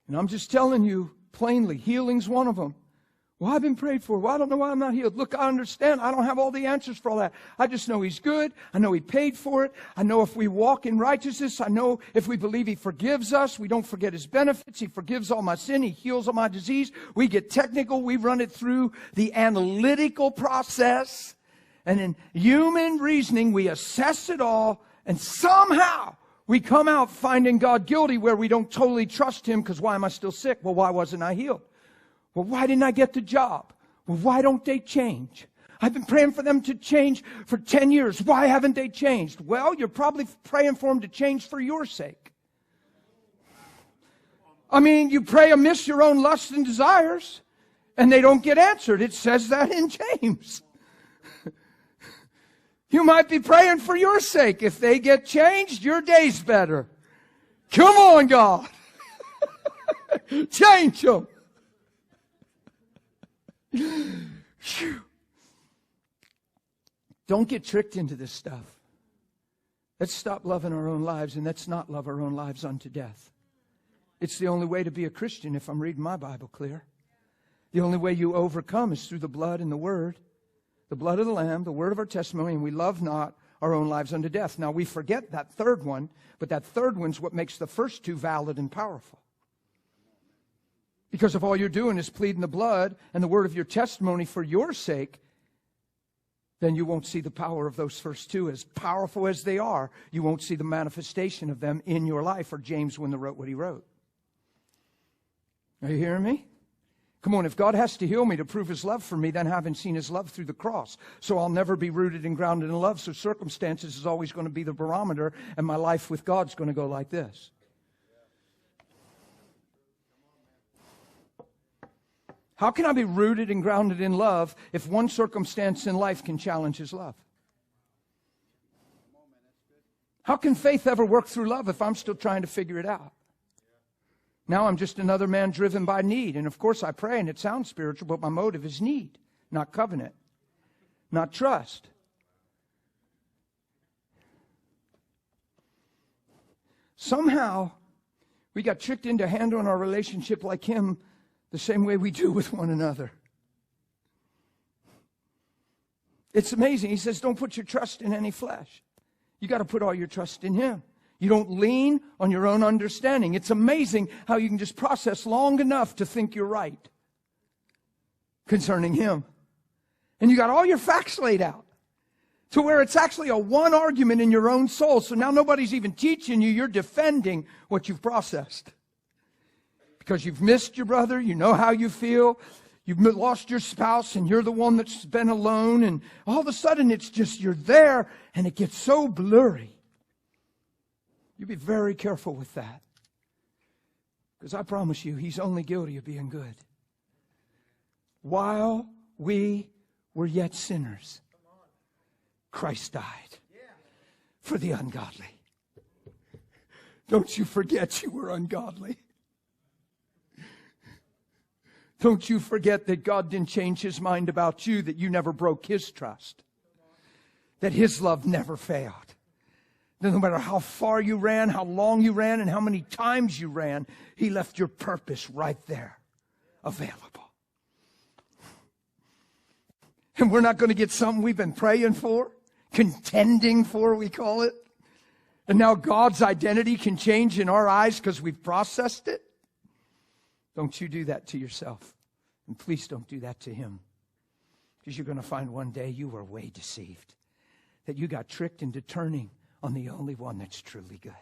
And I'm just telling you plainly, healing's one of them. Well, I've been prayed for. Well, I don't know why I'm not healed. Look, I understand. I don't have all the answers for all that. I just know He's good. I know He paid for it. I know if we walk in righteousness, I know if we believe He forgives us, we don't forget His benefits. He forgives all my sin. He heals all my disease. We get technical. We run it through the analytical process. And in human reasoning, we assess it all. And somehow we come out finding God guilty where we don't totally trust Him because why am I still sick? Well, why wasn't I healed? Well, why didn't I get the job? Well, why don't they change? I've been praying for them to change for 10 years. Why haven't they changed? Well, you're probably praying for them to change for your sake. I mean, you pray amiss your own lusts and desires, and they don't get answered. It says that in James. You might be praying for your sake. If they get changed, your day's better. Come on, God. Change them. Don't get tricked into this stuff. Let's stop loving our own lives and let's not love our own lives unto death. It's the only way to be a Christian if I'm reading my Bible clear. The only way you overcome is through the blood and the word. The blood of the Lamb, the word of our testimony, and we love not our own lives unto death. Now we forget that third one, but that third one's what makes the first two valid and powerful. Because if all you're doing is pleading the blood and the word of your testimony for your sake, then you won't see the power of those first two. As powerful as they are, you won't see the manifestation of them in your life, or James wouldn't have wrote what he wrote. Are you hearing me? Come on, if God has to heal me to prove His love for me, then I haven't seen His love through the cross. So I'll never be rooted and grounded in love. So circumstances is always going to be the barometer, and my life with God's going to go like this. How can I be rooted and grounded in love if one circumstance in life can challenge His love? How can faith ever work through love if I'm still trying to figure it out? Now I'm just another man driven by need. And of course I pray and it sounds spiritual, but my motive is need, not covenant, not trust. Somehow we got tricked into handling our relationship like Him the same way we do with one another. It's amazing. He says, don't put your trust in any flesh. You got to put all your trust in Him. You don't lean on your own understanding. It's amazing how you can just process long enough to think you're right concerning Him. And you got all your facts laid out to where it's actually a one argument in your own soul. So now nobody's even teaching you. You're defending what you've processed. Because you've missed your brother, you know how you feel, you've lost your spouse, and you're the one that's been alone, and all of a sudden it's just you're there, and it gets so blurry. You be very careful with that. Because I promise you, He's only guilty of being good. While we were yet sinners, Christ died for the ungodly. Don't you forget you were ungodly. Don't you forget that God didn't change His mind about you, that you never broke His trust, that His love never failed. That no matter how far you ran, how long you ran, and how many times you ran, He left your purpose right there, available. And we're not going to get something we've been praying for, contending for, we call it. And now God's identity can change in our eyes because we've processed it. Don't you do that to yourself. And please don't do that to Him. Because you're going to find one day you were way deceived. That you got tricked into turning on the only one that's truly good.